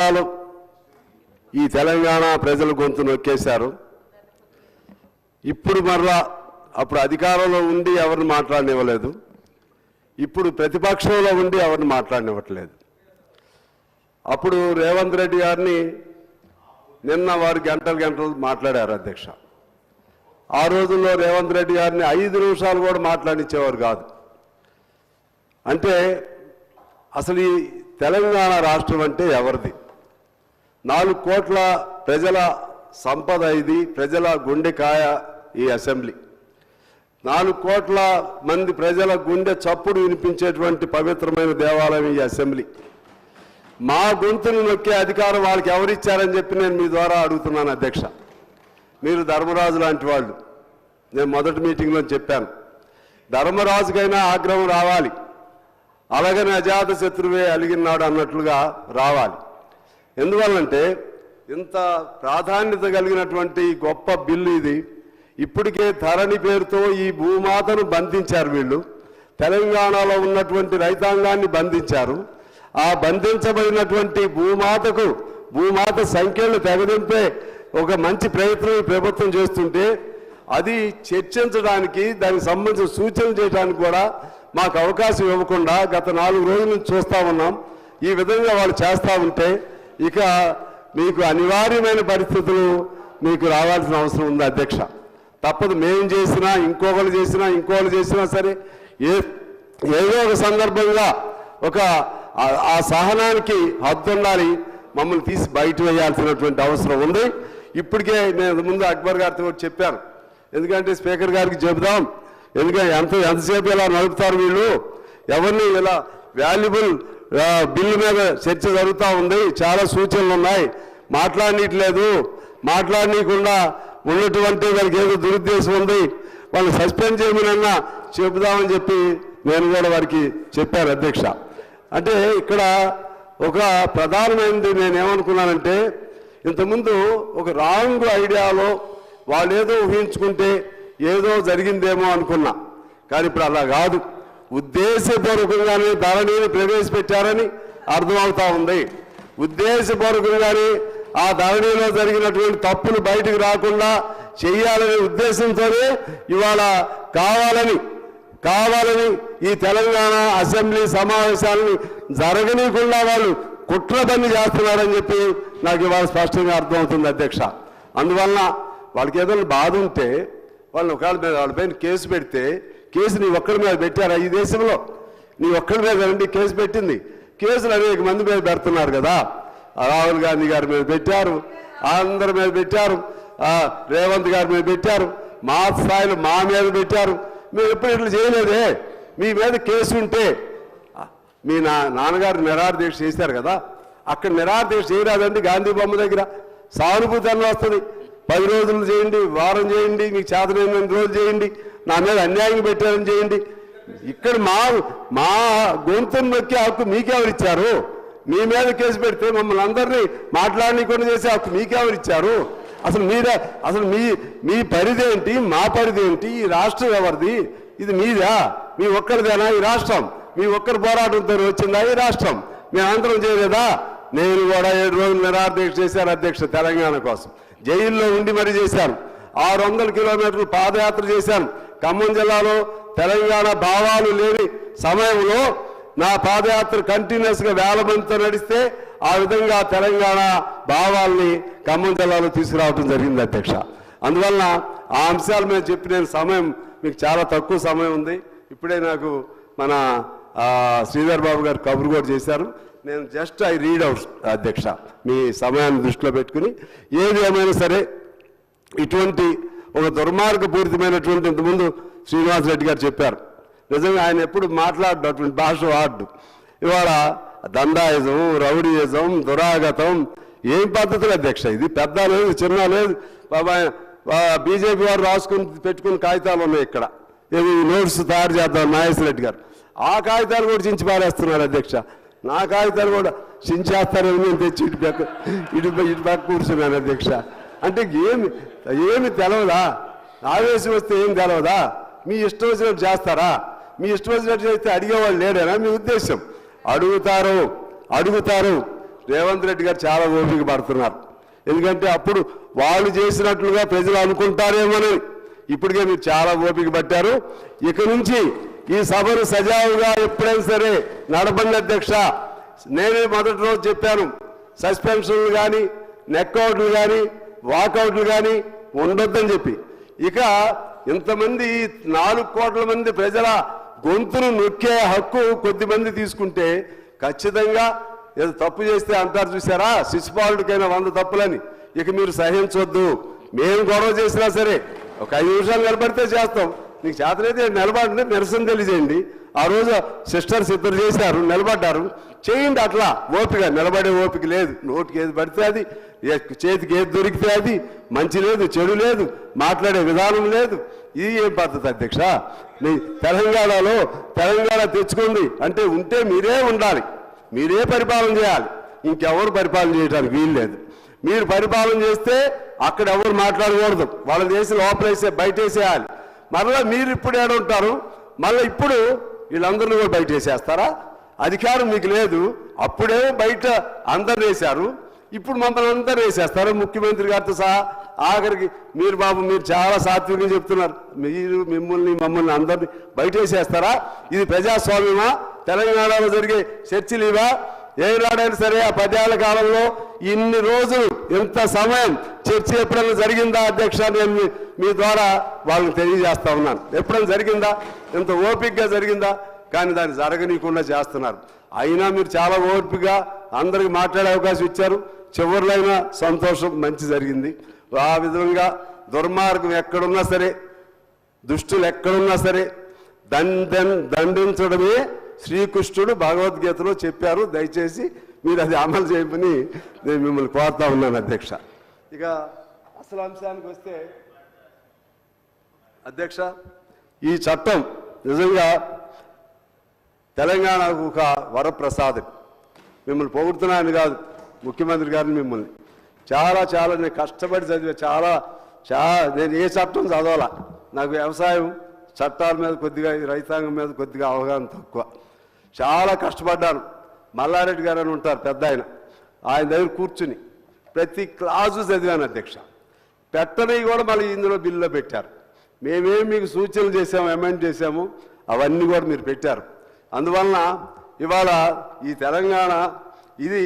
ఈ తెలంగాణ ప్రజల గొంతు నొక్కేశారు. ఇప్పుడు మరలా అప్పుడు అధికారంలో ఉండి ఎవరిని మాట్లాడనివ్వలేదు, ఇప్పుడు ప్రతిపక్షంలో ఉండి ఎవరిని మాట్లాడనివ్వట్లేదు. అప్పుడు రేవంత్ రెడ్డి గారిని నిన్న వారు గంటలు మాట్లాడారు అధ్యక్ష. ఆ రోజుల్లో రేవంత్ రెడ్డి గారిని 5 నిమిషాలు కూడా మాట్లాడించేవారు కాదు. అంటే అసలు ఈ తెలంగాణ రాష్ట్రం అంటే ఎవరిది? 4 కోట్ల ప్రజల సంపద ఇది, ప్రజల గుండెకాయ ఈ అసెంబ్లీ. 4 కోట్ల మంది ప్రజల గుండె చప్పుడు వినిపించేటువంటి పవిత్రమైన దేవాలయం ఈ అసెంబ్లీ. మా గొంతును నొక్కే అధికారం వాళ్ళకి ఎవరిచ్చారని చెప్పి నేను మీ ద్వారా అడుగుతున్నాను అధ్యక్ష. మీరు ధర్మరాజు లాంటి వాళ్ళు. నేను మొదటి మీటింగ్లో చెప్పాను, ధర్మరాజుకైనా ఆగ్రహం రావాలి, అలాగని అజాత శత్రువే అలిగినాడు అన్నట్లుగా రావాలి. ఎందువల్లంటే ఇంత ప్రాధాన్యత కలిగినటువంటి గొప్ప బిల్లు ఇది. ఇప్పటికే ధరణి పేరుతో ఈ భూమాతను బంధించారు వీళ్ళు. తెలంగాణలో ఉన్నటువంటి రైతాంగాన్ని బంధించారు. ఆ బంధించబడినటువంటి భూమాత సంఖ్యలను తెగదింపే ఒక మంచి ప్రయత్నం ప్రభుత్వం చేస్తుంటే అది చర్చించడానికి, దానికి సంబంధించిన సూచనలు చేయడానికి కూడా మాకు అవకాశం ఇవ్వకుండా గత 4 రోజుల నుంచి చూస్తూ ఉన్నాం. ఈ విధంగా వాళ్ళు చేస్తూ ఉంటే ఇక మీకు అనివార్యమైన పరిస్థితులు మీకు రావాల్సిన అవసరం ఉంది అధ్యక్ష. తప్పదు. మేము చేసినా, ఇంకొకరు చేసినా సరే ఏదో ఒక సందర్భంగా ఆ సహనానికి హద్దు ఉండాలి. మమ్మల్ని తీసి బయట వేయాల్సినటువంటి అవసరం ఉంది. ఇప్పటికే నేను ముందు అక్బర్ గారితో కూడా చెప్పాను, ఎందుకంటే స్పీకర్ గారికి చెబుదాం, ఎందుకంటే ఎంతసేపు ఇలా నడుపుతారు వీళ్ళు, ఎవరిని ఇలా వాల్యుబుల్ బిల్లు మీద చర్చ జరుగుతూ ఉంది, చాలా సూచనలు ఉన్నాయి, మాట్లాడనీయకుండా ఉన్నటువంటి వాళ్ళకి ఏదో దురుద్దేశం ఉంది, వాళ్ళు సస్పెండ్ చేయమనన్నా చెబుదామని చెప్పి నేను కూడా వారికి చెప్పాను అధ్యక్ష. అంటే ఇక్కడ ఒక ప్రధానమైనది నేనేమనుకున్నానంటే, ఇంతకుముందు ఒక రాంగ్ ఐడియాలో వాళ్ళు ఏదో ఊహించుకుంటే ఏదో జరిగిందేమో అనుకున్నా. కానీ ఇప్పుడు అలా కాదు, ఉద్దేశపూర్వకంగానే ధరణిని ప్రవేశపెట్టారని అర్థమవుతా ఉంది. ఉద్దేశపూర్వకంగానే ఆ ధరణిలో జరిగినటువంటి తప్పులు బయటకు రాకుండా చేయాలనే ఉద్దేశంతోనే ఇవాళ కావాలని ఈ తెలంగాణ అసెంబ్లీ సమావేశాలను జరగనీయకుండా వాళ్ళు కుట్ర పని చేస్తున్నారని చెప్పి నాకు ఇవాళ స్పష్టంగా అర్థమవుతుంది అధ్యక్ష. అందువలన వాళ్ళకి ఏదైనా బాధ ఉంటే వాళ్ళు వాళ్ళపైన కేసు పెడితే, కేసు నీ ఒక్కడి మీద పెట్టారా? ఈ దేశంలో నీ ఒక్కడి మీద రండి కేసు పెట్టింది. కేసులు అనేక మంది మీద పెడుతున్నారు కదా. రాహుల్ గాంధీ గారి మీద పెట్టారు, అందరి మీద పెట్టారు, రేవంత్ గారి మీద పెట్టారు, మా స్థాయిలో మా మీద పెట్టారు. మీరు ఎప్పుడు ఇట్లా చేయలేదే. మీ మీద కేసు ఉంటే మీ నాన్నగారు నిరాహార దీక్ష చేశారు కదా, అక్కడ నిరాహార దీక్ష చేయరాదండి. గాంధీ బొమ్మ దగ్గర సానుభూతి అని వస్తుంది. 10 రోజులు చేయండి, వారం చేయండి, మీకు చేతనైన రోజులు చేయండి, నా మీద అన్యాయం పెట్టారని చేయండి. ఇక్కడ మా గొంతును నొక్కే హక్కు మీకెవరిచ్చారు? మీ మీద కేసు పెడితే మమ్మల్ని అందరినీ మాట్లాడనీయకుండా చేసే హక్కు మీకెవరిచ్చారు? అసలు మీ పరిధి ఏంటి, మా పరిధి ఏంటి? ఈ రాష్ట్రం ఎవరిది? ఇది మీదా? మీ ఒక్కరిదేనా ఈ రాష్ట్రం? మీ ఒక్కరి పోరాటంతో వచ్చిందా ఈ రాష్ట్రం? మేమందరం చేయలేదా? నేను కూడా 7 రోజులు నిరాహార దీక్ష చేశాను అధ్యక్ష, తెలంగాణ కోసం. జైల్లో ఉండి మరీ చేశాను. 600 కిలోమీటర్లు పాదయాత్ర చేశాను. ఖమ్మం జిల్లాలో తెలంగాణ భావాలు లేని సమయంలో నా పాదయాత్ర కంటిన్యూస్గా 1000 మందితో నడిస్తే ఆ విధంగా తెలంగాణ భావాల్ని ఖమ్మం జిల్లాలో తీసుకురావడం జరిగింది అధ్యక్ష. అందువలన ఆ అంశాల మీద చెప్పిన సమయం మీకు చాలా తక్కువ సమయం ఉంది. ఇప్పుడే నాకు మన శ్రీధర్ బాబు గారు కబురు కూడా చేశారు. నేను జస్ట్ ఐ రీడ్ అవుట్ అధ్యక్ష, మీ సమయాన్ని దృష్టిలో పెట్టుకుని. ఏది ఏమైనా సరే ఇటువంటి ఒక దుర్మార్గపూరితమైనటువంటి ఇంతకుముందు శ్రీనివాసరెడ్డి గారు చెప్పారు, నిజంగా ఆయన ఎప్పుడు మాట్లాడినటువంటి భాష వాడు. ఇవాళ దండాయిజం, రౌడీయిజం, దురాగతం ఏం పద్ధతులు అధ్యక్ష? ఇది పెద్ద లేదు, చిన్న లేదు. బీజేపీ వారు రాసుకుని పెట్టుకున్న కాగితాలు ఉన్నాయి ఇక్కడ, ఇవి నోట్స్ తయారు చేద్దాం నాగేశ్వరరెడ్డి గారు. ఆ కాగితాలు కూడా చించి పారేస్తున్నారు అధ్యక్ష. నా కాగితాలు కూడా చించేస్తారని నేను తెచ్చి ఇటు పక్క కూర్చున్నాను అధ్యక్ష. అంటే ఏమి తెలవదా? ఆవేశం వస్తే ఏం తెలవదా? మీ ఇష్టం వచ్చినట్టు చేస్తారా? మీ ఇష్టం వచ్చినట్టు చేస్తే అడిగేవాళ్ళు లేడేనా మీ ఉద్దేశం? అడుగుతారు. రేవంత్ రెడ్డి గారు చాలా ఓపిక పడుతున్నారు. ఎందుకంటే అప్పుడు వాళ్ళు చేసినట్లుగా ప్రజలు అనుకుంటారేమోనని. ఇప్పటికే మీరు చాలా ఓపిక పట్టారు. ఇక నుంచి ఈ సభను సజావుగా ఎప్పుడైనా సరే నడపండి అధ్యక్ష. నేనే మొదటి రోజు చెప్పాను, సస్పెన్షన్లు కానీ నెక్అవుట్లు కానీ వాకౌట్లు కానీ ఉండొద్దని చెప్పి. ఇక ఇంతమంది 4 కోట్ల మంది ప్రజల గొంతును నొక్కే హక్కు కొద్దిమంది తీసుకుంటే ఖచ్చితంగా ఏదో తప్పు చేస్తే అంటారు చూసారా, శిశుపాలుడికైనా 100 తప్పులని. ఇక మీరు సహించవద్దు. మేము గొడవ చేసినా సరే ఒక 5 నిమిషాలు నిలబడితే చేస్తాం. నీకు చేతనైతే నిలబడి నిరసన తెలియజేయండి. ఆ రోజు సిస్టర్స్ ఇద్దరు చేశారు, నిలబడ్డారు, చేయండి. అట్లా ఓపిక, నిలబడే ఓపిక లేదు. నోటికి ఏది పడితే అది, చేతికి ఏది దొరికితే అది, మంచి లేదు చెడు లేదు, మాట్లాడే విధానం లేదు. ఇది ఏం పద్ధతి అధ్యక్ష? మీ తెలంగాణలో తెలంగాణ తెచ్చుకోండి అంటే ఉంటే మీరే ఉండాలి, మీరే పరిపాలన చేయాలి. ఇంకెవరు పరిపాలన చేయడానికి వీలు లేదు. మీరు పరిపాలన చేస్తే అక్కడ ఎవరు మాట్లాడకూడదు. వాళ్ళ దేశం లోపలేసే బయటేసేయాలి. మరలా మీరు ఇప్పుడు ఏడుంటారు, మళ్ళీ ఇప్పుడు వీళ్ళందరినీ కూడా బయట వేసేస్తారా? అధికారం మీకు లేదు. అప్పుడేమో బయట అందరు వేశారు, ఇప్పుడు మమ్మల్ని అందరూ వేసేస్తారు, ముఖ్యమంత్రి గారితో సహా. ఆఖరికి మీరు బాబు మీరు చాలా సాత్వికంగా చెప్తున్నారు, మీరు మమ్మల్ని అందరినీ బయట వేసేస్తారా? ఇది ప్రజాస్వామ్యమా? తెలంగాణలో జరిగే చర్చలు ఇవా? ఏనాడైనా సరే ఆ 10 ఏళ్ల కాలంలో ఇన్ని రోజులు ఇంత సమయం చర్చ ఎప్పుడైనా జరిగిందా అధ్యక్ష? నేను మీ ద్వారా వాళ్ళని తెలియజేస్తా ఉన్నాను. ఎప్పుడైనా జరిగిందా? ఇంత ఓపికగా జరిగిందా? కానీ దాన్ని జరగనీయకుండా చేస్తున్నారు. అయినా మీరు చాలా ఓపికగా అందరికి మాట్లాడే అవకాశం ఇచ్చారు. చివరిలో అయినా సంతోషం, మంచి జరిగింది. ఆ విధంగా దుర్మార్గం ఎక్కడున్నా సరే, దుష్టులు ఎక్కడున్నా సరే దండించడమే శ్రీకృష్ణుడు భగవద్గీతలో చెప్పారు. దయచేసి మీరు అది అమలు చేయమని నేను మిమ్మల్ని కోరుతా ఉన్నాను అధ్యక్ష. ఇక అసలు అంశానికి వస్తే అధ్యక్ష, ఈ చట్టం నిజంగా తెలంగాణకు ఒక వరప్రసాదం. మిమ్మల్ని పొగుడుతున్నాను కాదు, ముఖ్యమంత్రి గారిని మిమ్మల్ని చాలా నేను కష్టపడి చదివా. నేను ఏ చట్టం చదవాలా, నాకు వ్యవసాయం చట్టాల మీద కొద్దిగా, రైతాంగం మీద కొద్దిగా అవగాహన తక్కువ. చాలా కష్టపడ్డాను. మల్లారెడ్డి గారు అని ఉంటారు పెద్ద ఆయన దగ్గర కూర్చుని ప్రతి క్లాసు చదివాను అధ్యక్ష. పెట్టనవి కూడా మళ్ళీ ఇందులో బిల్లులో పెట్టారు. మేమేమి మీకు సూచనలు చేసాము, అమెండ్ చేసాము, అవన్నీ కూడా మీరు పెట్టారు. అందువలన ఇవాళ ఈ తెలంగాణ, ఇది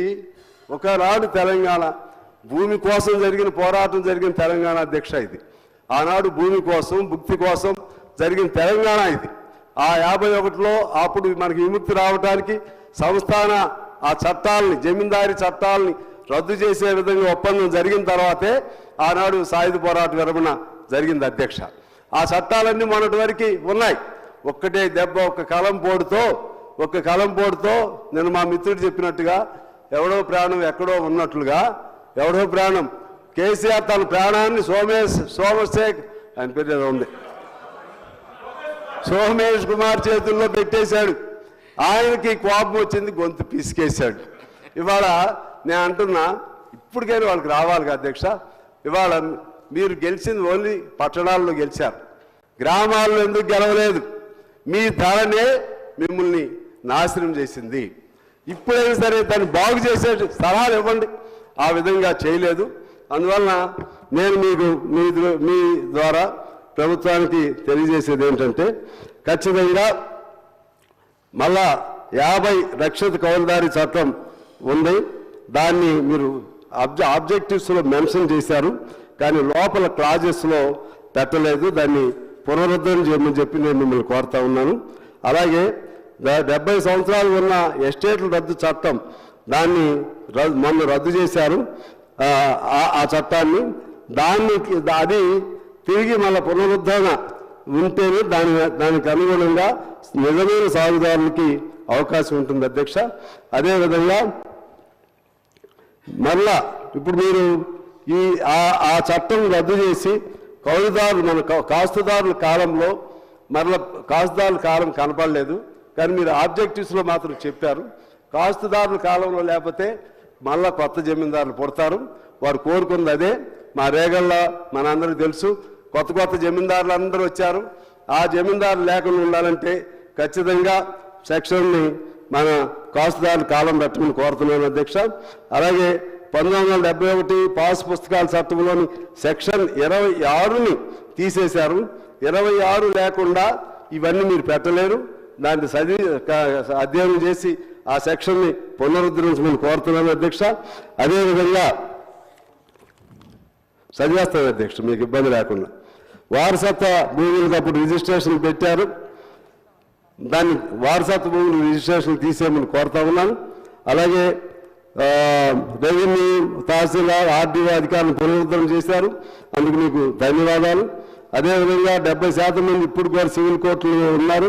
ఒకనాడు తెలంగాణ భూమి కోసం జరిగిన పోరాటం జరిగిన తెలంగాణ అధ్యక్ష. ఇది ఆనాడు భూమి కోసం, భుక్తి కోసం జరిగిన తెలంగాణ ఇది. ఆ 51లో అప్పుడు మనకి విముక్తి రావడానికి సంస్థాన ఆ చట్టాలని, జమీందారీ చట్టాలని రద్దు చేసే విధంగా ఒప్పందం జరిగిన తర్వాతే ఆనాడు సాయుధ పోరాట విరమణ జరిగింది అధ్యక్ష. ఆ చట్టాలన్నీ మొన్నటి వరకు ఉన్నాయి. ఒక్కటే దెబ్బ, ఒక్క కలం పోడుతో నేను మా మిత్రుడు చెప్పినట్టుగా ఎవడో ప్రాణం ఎక్కడో ఉన్నట్లుగా, ఎవడో ప్రాణం కేసీఆర్ తన ప్రాణాన్ని సోమశేఖర్ ఆయన పేరు ఏదో ఉంది, సోమేష్ కుమార్ చేతుల్లో పెట్టేశాడు. ఆయనకి కోపం వచ్చింది, గొంతు పిసికేశాడు. ఇవాళ నేను అంటున్నా, ఇప్పటికైనా వాళ్ళకి రావాలి అధ్యక్ష. ఇవాళ మీరు గెలిచింది ఓన్లీ పట్టణాల్లో గెలిచారు, గ్రామాల్లో ఎందుకు గెలవలేదు? మీ ధరనే మిమ్మల్ని నాశనం చేసింది. ఇప్పుడైనా సరే దాన్ని బాగు చేసే సలహాలు ఇవ్వండి. ఆ విధంగా చేయలేదు. అందువలన నేను మీకు మీ ద్వారా ప్రభుత్వానికి తెలియజేసేది ఏంటంటే, ఖచ్చితంగా మళ్ళా 50 రక్షిత కౌలుదారీ చట్టం ఉంది. దాన్ని మీరు ఆబ్జెక్టివ్స్లో మెన్షన్ చేశారు, కానీ లోపల క్లాజెస్లో పెట్టలేదు. దాన్ని పునరుద్ధరణ చేయమని చెప్పి నేను మిమ్మల్ని కోరుతా ఉన్నాను. అలాగే 70 సంవత్సరాలు ఉన్న ఎస్టేట్ల రద్దు చట్టం, దాన్ని మొన్న రద్దు చేశారు. ఆ చట్టాన్ని అది తిరిగి మళ్ళీ పునరుద్ధరణ ఉంటేనే దానికి అనుగుణంగా నిజమైన సాగుదారులకి అవకాశం ఉంటుంది అధ్యక్ష. అదేవిధంగా మళ్ళా ఇప్పుడు మీరు ఆ చట్టం రద్దు చేసి కౌలుదారులు, మన కాస్తుదారుల కాలంలో మరలా కాస్తుదారుల కాలం కనపడలేదు, కానీ మీరు ఆబ్జెక్టివ్స్లో మాత్రం చెప్పారు. కాస్తుదారుల కాలంలో లేకపోతే మళ్ళా కొత్త జమీందారులు పుడతారు. వారు కోరుకున్నది అదే. మా రేగల్లో మనందరికీ తెలుసు, కొత్త జమీందారులు అందరూ వచ్చారు. ఆ జమీందారులు లేకుండా ఉండాలంటే ఖచ్చితంగా సెక్షన్ని మన కాస్తుదారులు కాలం పెట్టమని కోరుతున్నాను అధ్యక్ష. అలాగే 1971 పాస్ పుస్తకాల చట్టంలోని సెక్షన్ 26ని తీసేశారు. 26 లేకుండా ఇవన్నీ మీరు పెట్టలేరు. దాన్ని అధ్యయనం చేసి ఆ సెక్షన్ని పునరుద్ధరించమని కోరుతున్నాను అధ్యక్ష. అదేవిధంగా చదివేస్తాను అధ్యక్ష, మీకు ఇబ్బంది లేకుండా. వారసత్వ భూములకు అప్పుడు రిజిస్ట్రేషన్ పెట్టారు, దాన్ని వారసత్వ భూములు రిజిస్ట్రేషన్ తీసేయమని కోరుతా ఉన్నాను. అలాగే రెవెన్యూ, తహసీల్దార్, ఆర్డీఓ అధికారులను పునరుద్ధరణ చేశారు, అందుకు మీకు ధన్యవాదాలు. అదేవిధంగా 70% మంది ఇప్పుడు కూడా సివిల్ కోర్టులు ఉన్నారు.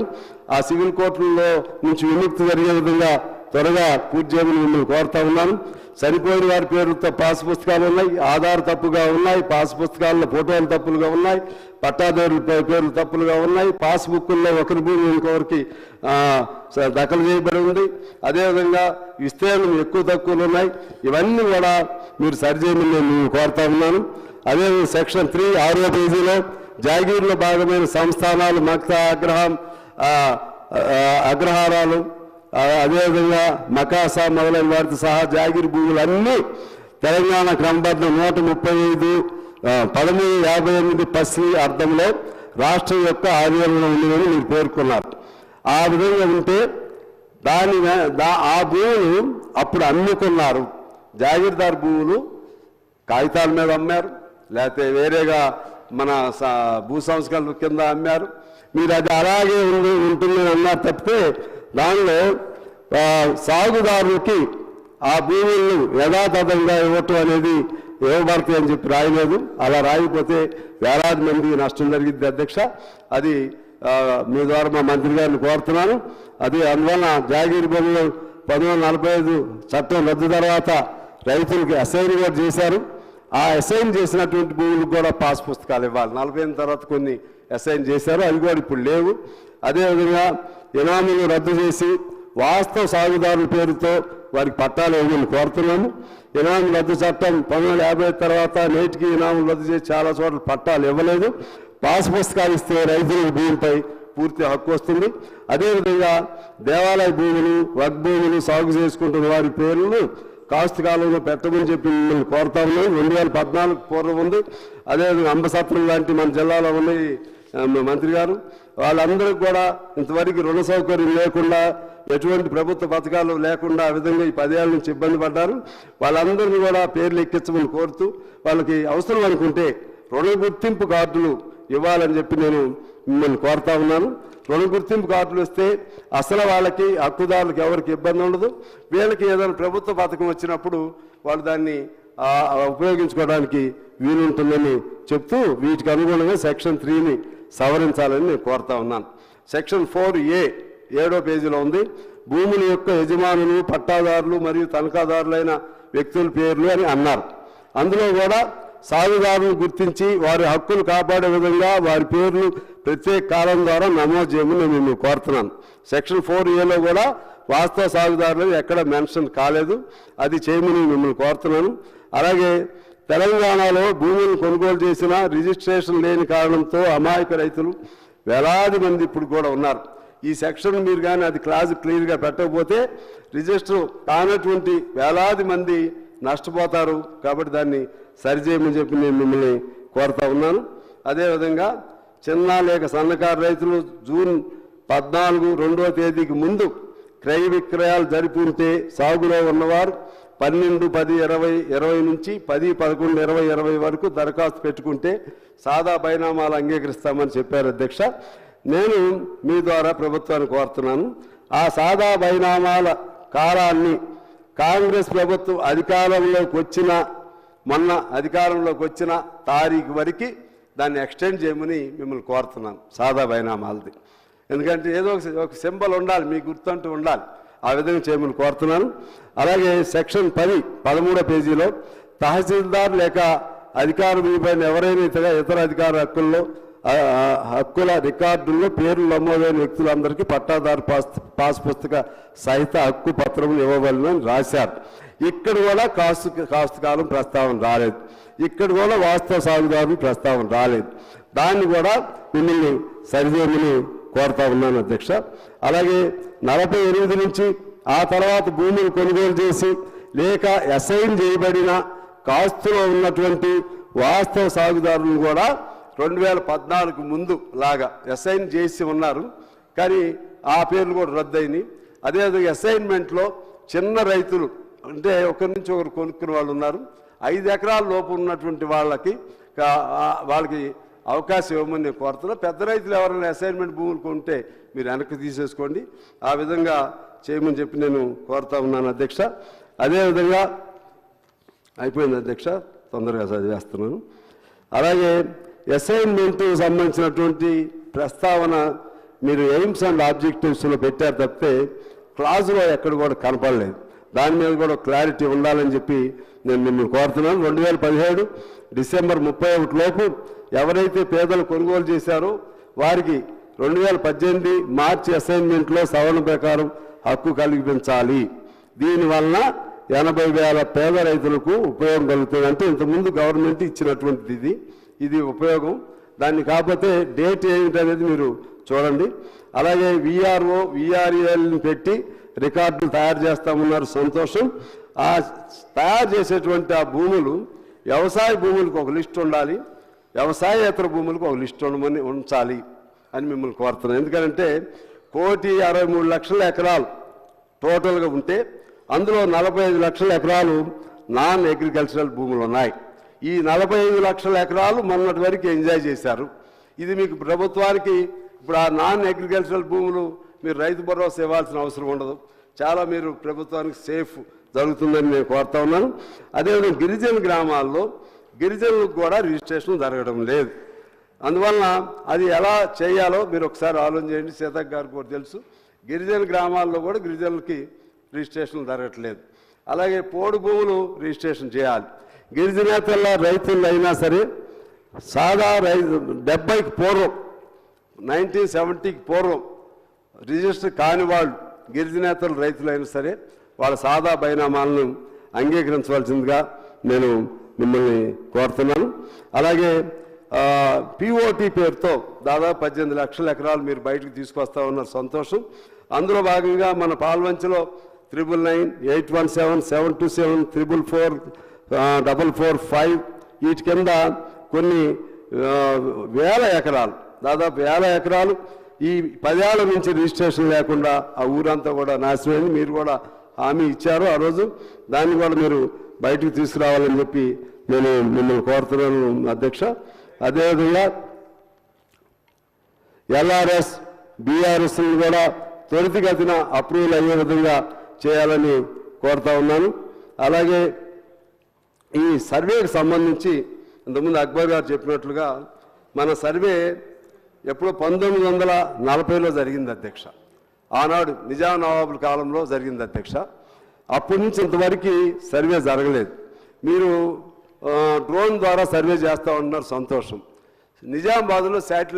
ఆ సివిల్ కోర్టుల్లో నుంచి విముక్తి జరిగే విధంగా త్వరగా పూర్తి చేయమని మిమ్మల్ని కోరుతా ఉన్నాను. చనిపోయిన వారి పేరుతో పాస్ పుస్తకాలు ఉన్నాయి, ఆధార్ తప్పుగా ఉన్నాయి, పాస్ పుస్తకాల్లో ఫోటోలు తప్పులుగా ఉన్నాయి, పట్టాదారుల పేర్లు తప్పులుగా ఉన్నాయి, పాస్బుక్ల్లో ఒకరి భూమి ఇంకొకరికి దఖలు చేయబడి ఉంది. అదేవిధంగా విస్తీర్ణం ఎక్కువ తక్కువలు ఉన్నాయి. ఇవన్నీ కూడా మీరు సరిచేయమని నేను కోరుతా ఉన్నాను. అదేవిధంగా సెక్షన్ 3 6వ పేజీలో జాగీర్లో భాగమైన సంస్థానాలు, మక్తా, అగ్రహారాలు, అదేవిధంగా మకాసా మొదలైన వారితో సహా జాగీర్ భూములన్నీ తెలంగాణ క్రమబద్ధ 135 1358 పసి అర్థంలో రాష్ట్రం యొక్క ఆధీనంలో ఉందని మీరు పేర్కొన్నారు. ఆ విధంగా ఉంటే ఆ భూములు అప్పుడు అమ్ముకున్నారు. జాగీర్దార్ భూములు కాగితాల మీద అమ్మారు, లేకపోతే వేరేగా మన భూ సంస్కరణ కింద అమ్మారు. మీరు అది అలాగే ఉంటుందని అన్నారు తప్పితే దానిలో సాగుదారులకి ఆ భూములను యథాతథంగా ఇవ్వటం అనేది ఇవ్వబడతాయి అని చెప్పి రాయలేదు. అలా రాయకపోతే వేలాది మంది నష్టం జరిగింది అధ్యక్ష. అది మీ ద్వారా మా మంత్రి గారిని కోరుతున్నాను. అది అందువలన జాగీర్ భూములు 1945 చట్టం రద్దు తర్వాత రైతులకి అసైన్ కూడా చేశారు. ఆ అసైన్ చేసినటువంటి భూములకు కూడా పాస్ పుస్తకాలు ఇవ్వాలి. 40 తర్వాత కొన్ని అసైన్ చేశారు, అవి కూడా ఇప్పుడు లేవు. అదేవిధంగా ఇనాములు రద్దు చేసి వాస్తవ సాగుదారుల పేరుతో వారికి పట్టాలు ఇవ్వమని కోరుతున్నాము. ఇనాము రద్దు చట్టం 1950 తర్వాత నేటికి ఇనాములు రద్దు చేసి చాలా చోట్ల పట్టాలు ఇవ్వలేదు. పాస్ పుస్తకాలు ఇస్తే రైతులకు భూమిపై పూర్తి హక్కు వస్తుంది. అదేవిధంగా దేవాలయ భూములు, వక్ భూములు సాగు చేసుకుంటున్న వారి పేర్లను కాస్తు కాలంలో పెట్టమని చెప్పి మిమ్మల్ని కోరుతా ఉన్నాం. 2014 పూర్వం ఉంది. అదేవిధంగా అంబసత్రం లాంటి మన జిల్లాలో ఉన్నాయి మంత్రి గారు. వాళ్ళందరికీ కూడా ఇంతవరకు రుణ సౌకర్యం లేకుండా, ఎటువంటి ప్రభుత్వ పథకాలు లేకుండా ఆ విధంగా ఈ 10 ఏళ్ళ నుంచి ఇబ్బంది పడ్డారు. వాళ్ళందరినీ కూడా పేర్లు ఎక్కించమని కోరుతూ, వాళ్ళకి అవసరం అనుకుంటే రుణ గుర్తింపు కార్డులు ఇవ్వాలని చెప్పి నేను మిమ్మల్ని కోరుతా ఉన్నాను. రుణ గుర్తింపు కార్డులు ఇస్తే అసలు వాళ్ళకి, హక్కుదారులకు ఎవరికి ఇబ్బంది ఉండదు. వీళ్ళకి ఏదైనా ప్రభుత్వ పథకం వచ్చినప్పుడు వాళ్ళు దాన్ని ఉపయోగించుకోవడానికి వీలుంటుందని చెప్తూ వీటికి అనుగుణంగా సెక్షన్ 3ని సవరించాలని నేను కోరుతా ఉన్నాను. సెక్షన్ 4A 7వ పేజీలో ఉంది. భూముల యొక్క యజమానులు, పట్టాదారులు మరియు తనఖాదారులైన వ్యక్తుల పేర్లు అని అన్నారు. అందులో కూడా సాగుదారులను గుర్తించి వారి హక్కులు కాపాడే విధంగా వారి పేర్లు ప్రత్యేక కాలం ద్వారా నమోదు చేయమని నేను మిమ్మల్ని కోరుతున్నాను. సెక్షన్ 4Aలో కూడా వాస్తవ సాగుదారులు ఎక్కడ మెన్షన్ కాలేదు, అది చేయమని మిమ్మల్ని కోరుతున్నాను. అలాగే తెలంగాణలో భూములను కొనుగోలు చేసిన రిజిస్ట్రేషన్ లేని కారణంతో అమాయక రైతులు వేలాది మంది ఇప్పుడు కూడా ఉన్నారు. ఈ సెక్షన్ మీరు కానీ అది క్లాజ్ క్లియర్గా పెట్టకపోతే రిజిస్టర్ కానటువంటి వేలాది మంది నష్టపోతారు. కాబట్టి దాన్ని సరిచేయమని చెప్పి నేను మిమ్మల్ని కోరుతా ఉన్నాను. అదేవిధంగా చిన్న లేక సన్నకారు రైతులు జూన్ 14, 2వ తేదీకి ముందు క్రయ విక్రయాలు జరిపి ఉంటే సాగులో ఉన్నవారు 12/10/2020 నుంచి 10/11/2020 వరకు దరఖాస్తు పెట్టుకుంటే సాదా బైనామాలు అంగీకరిస్తామని చెప్పారు అధ్యక్ష. నేను మీ ద్వారా ప్రభుత్వాన్ని కోరుతున్నాను, ఆ సాదా బైనామాల కాలాన్ని కాంగ్రెస్ ప్రభుత్వం మొన్న అధికారంలోకి వచ్చిన తారీఖు వరకు దాన్ని ఎక్స్టెండ్ చేయమని మిమ్మల్ని కోరుతున్నాను. సాదా బైనామాలది, ఎందుకంటే ఏదో ఒక సింబల్ ఉండాలి, మీకు గుర్తుంటూ ఉండాలి, ఆ విధంగా చేయమని కోరుతున్నాను. అలాగే సెక్షన్ 10 13వ పేజీలో తహసీల్దార్ లేక అధికార మీపైన ఎవరైనా ఇతర అధికార హక్కుల రికార్డుల్లో పేర్లు నమోదైన వ్యక్తులందరికీ పట్టాదారు పాస్ పుస్తక సహిత హక్కు పత్రం ఇవ్వవలనని రాశారు. ఇక్కడ కూడా కాస్తు కాలం ప్రస్తావన రాలేదు, ఇక్కడ కూడా వాస్తవ సాగుదారుని ప్రస్తావన రాలేదు. దాన్ని కూడా మిమ్మల్ని సరిచేయమని కోరుతా ఉన్నాను అధ్యక్ష. అలాగే 48 నుంచి ఆ తర్వాత భూములు కొనుగోలు చేసి లేక అసైన్ చేయబడిన కాస్తులో ఉన్నటువంటి వాస్తవ సాగుదారులను కూడా 2014 ముందు లాగా అసైన్ చేసి ఉన్నారు, కానీ ఆ పేర్లు కూడా రద్దయినాయి. అదేవిధంగా అసైన్మెంట్లో చిన్న రైతులు అంటే ఒకరి నుంచి ఒకరు కొనుక్కునే వాళ్ళు ఉన్నారు. 5 ఎకరాల లోపు ఉన్నటువంటి వాళ్ళకి అవకాశం ఇవ్వమని నేను కోరుతున్నా. పెద్ద రైతులు ఎవరైనా అసైన్మెంట్ భూములు కొంటే మీరు వెనక్కి తీసేసుకోండి, ఆ విధంగా చేయమని చెప్పి నేను కోరుతా ఉన్నాను అధ్యక్ష. అదేవిధంగా అయిపోయింది అధ్యక్ష, తొందరగా చదివేస్తున్నాను. అలాగే అసైన్మెంట్ సంబంధించినటువంటి ప్రస్తావన మీరు ఎయిమ్స్ అండ్ ఆబ్జెక్టివ్స్లో పెట్టారు తప్పితే క్లాజులో ఎక్కడ కూడా కనపడలేదు. దాని మీద కూడా క్లారిటీ ఉండాలని చెప్పి నేను మిమ్మల్ని కోరుతున్నాను. 2017 డిసెంబర్ 31 లోపు ఎవరైతే పేదలు కొనుగోలు చేశారో వారికి 2018 మార్చి అసైన్మెంట్లో సవరణ ప్రకారం హక్కు కల్పించాలి. దీనివలన 80,000 పేద రైతులకు ఉపయోగం కలుగుతుంది. అంటే ఇంతకుముందు గవర్నమెంట్ ఇచ్చినటువంటిది ఇది ఉపయోగం. దాన్ని కాకపోతే డేట్ ఏమిటనేది మీరు చూడండి. అలాగే విఆర్ఓ విఆర్ఏల్ని పెట్టి రికార్డులు తయారు చేస్తామన్నారు, సంతోషం. ఆ తయారు చేసేటువంటి ఆ భూములు వ్యవసాయ భూములకు ఒక లిస్ట్ ఉండాలి, వ్యవసాయేతర భూములకు ఒక లిస్ట్ ఉంచాలి అని మిమ్మల్ని కోరుతున్నాను. ఎందుకంటే 1,63,00,000 ఎకరాలు టోటల్గా ఉంటే అందులో 45 లక్షల ఎకరాలు నాన్ అగ్రికల్చరల్ భూములు ఉన్నాయి. ఈ 45 లక్షల ఎకరాలు మొన్నటి వరకు ఎంజాయ్ చేశారు. ఇది మీకు ప్రభుత్వానికి ఇప్పుడు ఆ నాన్ అగ్రికల్చరల్ భూములు మీరు రైతు భరోసా ఇవ్వాల్సిన అవసరం ఉండదు, చాలా మీరు ప్రభుత్వానికి సేఫ్ జరుగుతుందని నేను కోరుతా ఉన్నాను. అదేవిధంగా గిరిజన గ్రామాల్లో గిరిజనులకు కూడా రిజిస్ట్రేషన్ జరగడం లేదు. అందువలన అది ఎలా చేయాలో మీరు ఒకసారి ఆలోచన చేయండి. సీతక్క గారికి కూడా తెలుసు, గిరిజన గ్రామాల్లో కూడా గిరిజనులకి రిజిస్ట్రేషన్ జరగట్లేదు. అలాగే పోడు భూములు రిజిస్ట్రేషన్ చేయాలి. గిరిజనేతల రైతులు అయినా సరే సాదా 70కి పూర్వం 1970కి పూర్వం రిజిస్టర్ కాని వాళ్ళు గిరిజనేతల రైతులైనా సరే వాళ్ళ సాదా బైనామాలను అంగీకరించవలసిందిగా నేను మిమ్మల్ని కోరుతున్నాను. అలాగే పిఓటి పేరుతో దాదాపు 18 లక్షల ఎకరాలు మీరు బయటకు తీసుకొస్తా ఉన్నారు, సంతోషం. అందులో భాగంగా మన పాల్వంచలో 999, 817, 727, 444, 445 వీటి కింద కొన్ని వేల ఎకరాలు, దాదాపు 1000 ఎకరాలు ఈ 10 ఏళ్ల నుంచి రిజిస్ట్రేషన్ లేకుండా ఆ ఊరంతా కూడా నాశనమైంది. మీరు కూడా హామీ ఇచ్చారు ఆ రోజు, దాన్ని కూడా మీరు బయటకు తీసుకురావాలని చెప్పి నేను మిమ్మల్ని కోరుతున్నాను అధ్యక్ష. అదేవిధంగా ఎల్ఆర్ఎస్ బీఆర్ఎస్ని కూడా త్వరితగతిన అప్రూవల్ అయ్యే విధంగా చేయాలని కోరుతా ఉన్నాను. అలాగే ఈ సర్వేకి సంబంధించి ఇంతకుముందు అక్బర్ గారు చెప్పినట్లుగా మన సర్వే ఎప్పుడో 1940లో జరిగింది అధ్యక్ష. ఆనాడు నిజాం నవాబుల కాలంలో జరిగింది అధ్యక్ష. అప్పటి నుంచి ఇంతవరకు సర్వే జరగలేదు. మీరు డ్రోన్ ద్వారా సర్వే చేస్తూ ఉన్నారు, సంతోషం. నిజామాబాద్లో శాటిలైట్